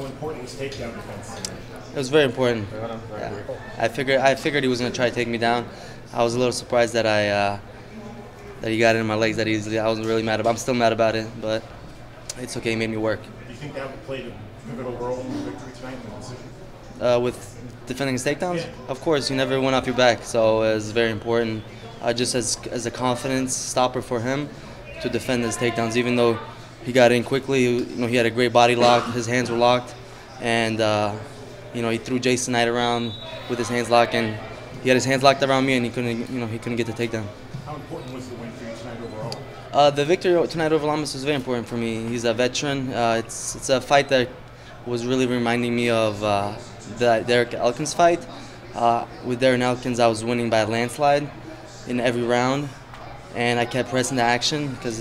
How important was takedown defense? It was very important. Yeah. I figured he was gonna try to take me down. I was a little surprised that that he got it in my legs that easily. I wasn't really mad about. I'm still mad about it, but it's okay. He made me work. Do you think that played a pivotal role in the victory tonight in the decision? With defending his takedowns, Yeah. of course, you never went off your back, so it was very important. Just as a confidence stopper for him to defend his takedowns, even though he got in quickly. He had a great body lock. His hands were locked, and he threw Jason Knight around with his hands locked, and he had his hands locked around me, and he couldn't get the takedown. How important was the win for you tonight overall? The victory tonight over Lamas was very important for me. He's a veteran. It's a fight that was really reminding me of the Derek Elkins fight. With Darren Elkins, I was winning by a landslide in every round, and I kept pressing the action because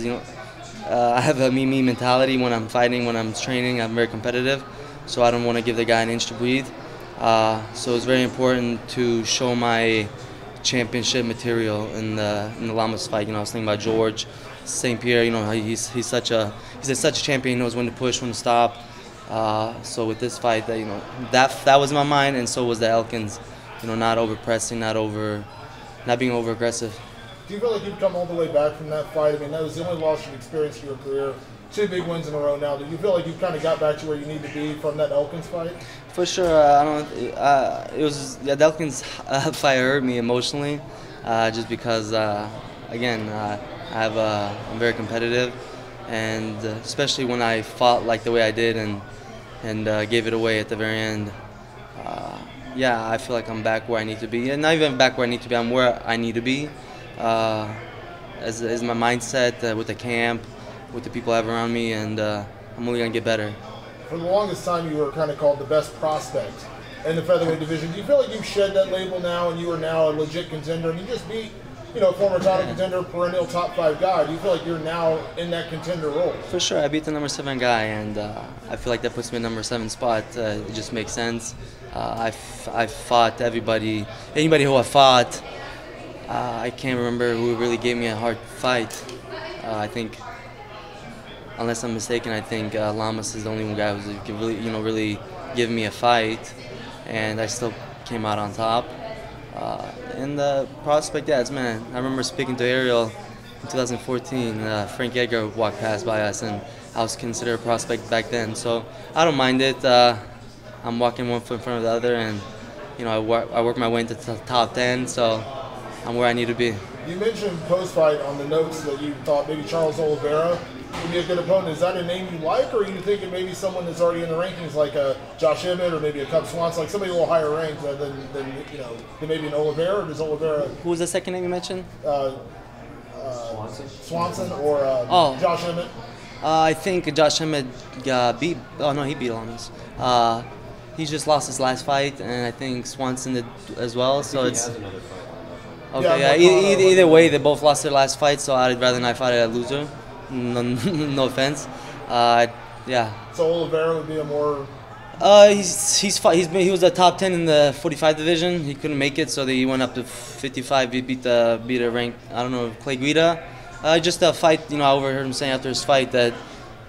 I have a me mentality when I'm fighting, when I'm training. I'm very competitive, so I don't want to give the guy an inch to breathe. So it's very important to show my championship material in the Lamas fight. I was thinking about George St. Pierre. He's such a champion. He knows when to push, when to stop. So with this fight, that was in my mind, and so was the Elkins. Not over pressing, not being over aggressive. Do you feel like you've come all the way back from that fight? I mean, that was the only loss you've experienced in your career. 2 big wins in a row now. Do you feel like you've kind of got back to where you need to be from that Elkins fight? For sure. The Elkins fight hurt me emotionally, just because again, I'm very competitive, and especially when I fought like the way I did and gave it away at the very end. Yeah, I feel like I'm back where I need to be, and not even back where I need to be. I'm where I need to be. As my mindset with the camp, with the people I have around me, and I'm only gonna get better. For the longest time, you were kind of called the best prospect in the featherweight division. Do you feel like you've shed that label now, and you are now a legit contender, and you just beat, former title contender, perennial top 5 guy? Do you feel like you're now in that contender role? For sure, I beat the number 7 guy, and I feel like that puts me in number 7 spot. It just makes sense. I fought anybody who I fought. I can't remember who really gave me a hard fight. I think, unless I'm mistaken, I think Lamas is the only one guy who could really give me a fight, and I still came out on top. In the prospect, man, I remember speaking to Ariel in 2014. Frank Edgar walked past by us, and I was considered a prospect back then. So I don't mind it. I'm walking one foot in front of the other, and I work my way into the top 10. So I'm where I need to be. You mentioned post-fight on the notes that you thought maybe Charles Oliveira would be a good opponent. Is that a name you like, or are you thinking maybe someone that's already in the rankings, like a Josh Emmett or maybe a Cub Swanson, like somebody a little higher ranked than maybe an Oliveira? Or does Oliveira? Who was the second name you mentioned? Swanson or Josh Emmett? I think Josh Emmett beat. Oh no, he beat Lamas. He just lost his last fight, and I think Swanson did as well. So it's. Okay, yeah, either way, they both lost their last fight, so I'd rather not fight a loser. No offense. Yeah. So Oliveira would be a more. He was the top 10 in the 45 division. He couldn't make it, so he went up to 55. He beat a ranked, I don't know, Clay Guida. Just a fight. I overheard him saying after his fight that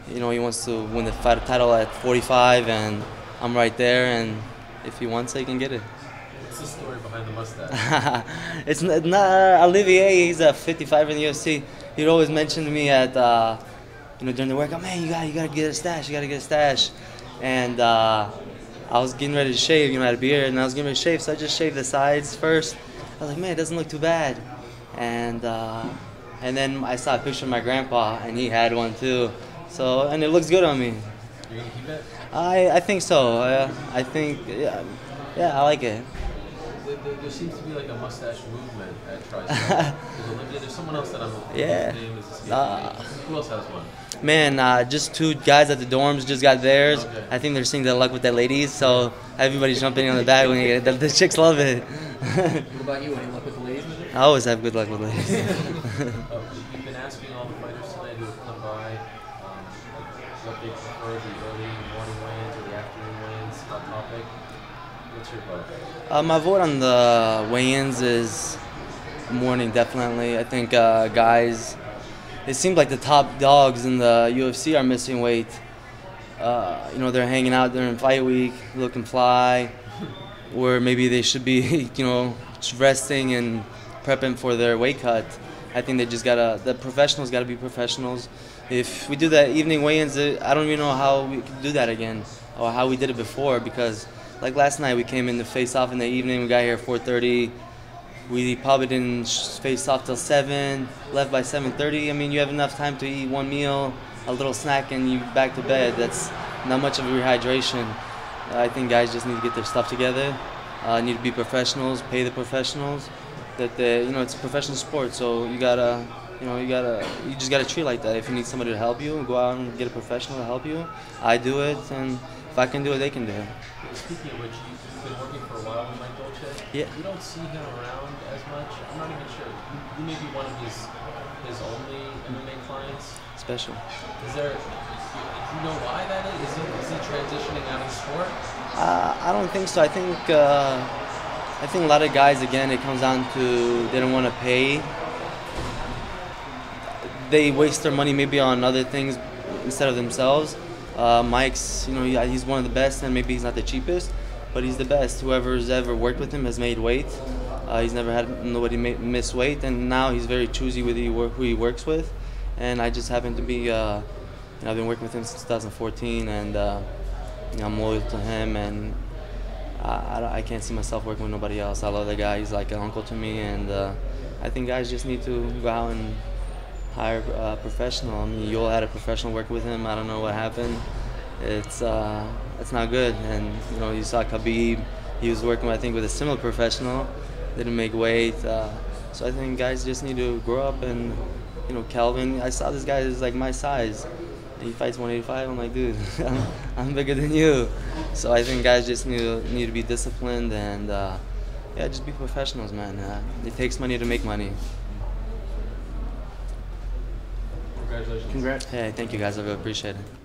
he wants to win the fight title at 45, and I'm right there, and if he wants it, he can get it. What's the story behind the mustache? It's not Olivier. He's a 55 in the UFC. He'd always mention to me at during the workout, man, you gotta get a stash. You gotta get a stash. And I was getting ready to shave. I had a beard, and I was getting ready to shave, so I just shaved the sides first. I was like, man, it doesn't look too bad. And then I saw a picture of my grandpa, and he had one too. So, and it looks good on me. You're gonna keep it? I think so. I think, yeah, I like it. There seems to be like a mustache movement at Tri-Star. There's someone else that I'm. Yeah. His name is escaping me. Who else has one? Man, just 2 guys at the dorms just got theirs. Okay. I think they're seeing the luck with their ladies, so everybody's jumping on the back when you get the chicks love it. What about you? Any luck with the ladies? I always have good luck with ladies. You've been asking all the fighters tonight who have come by what they prefer, the early morning weigh-ins or the afternoon weigh-ins, hot topic. What's your vote? My vote on the weigh-ins is morning, definitely. I think guys, it seems like the top dogs in the UFC are missing weight. they're hanging out during fight week, looking fly, where maybe they should be, resting and prepping for their weight cut. I think the professionals gotta be professionals. If we do that evening weigh-ins, I don't even know how we could do that again, or how we did it before, because like last night we came in to face off in the evening, we got here at 4:30, we probably didn't face off till 7, left by 7:30. I mean, you have enough time to eat one meal, a little snack, and you back to bed. That's not much of a rehydration. I think guys just need to get their stuff together, need to be professionals, pay the professionals. It's a professional sport, so you just gotta treat it like that. If you need somebody to help you, go out and get a professional to help you. I do it, and if I can do it, they can do it. Speaking of which, you've been working for a while with Mike Dolce. Yeah. You don't see him around as much. I'm not even sure. You may be one of his only MMA clients. Special. Do you know why that is? Is he transitioning out of the sport? I don't think so. I think a lot of guys, again, it comes down to they don't want to pay. They waste their money maybe on other things instead of themselves. Mike's, he's one of the best, and maybe he's not the cheapest, but he's the best. Whoever's ever worked with him has made weight. He's never had nobody miss weight, and now he's very choosy with who he works with. And I just happen to be, I've been working with him since 2014, and I'm loyal to him, and I can't see myself working with nobody else. I love the guy. He's like an uncle to me, and I think guys just need to go out and hire a professional. I mean, Yoel had a professional work with him. I don't know what happened. It's not good. And you saw Khabib. He was working, I think, with a similar professional. Didn't make weight. So I think guys just need to grow up. And Calvin, I saw this guy is like my size. He fights 185. I'm like, dude, I'm bigger than you. So I think guys just need to be disciplined and just be professionals, man. It takes money to make money. Congratulations. Congrats. Hey, thank you guys. I really appreciate it.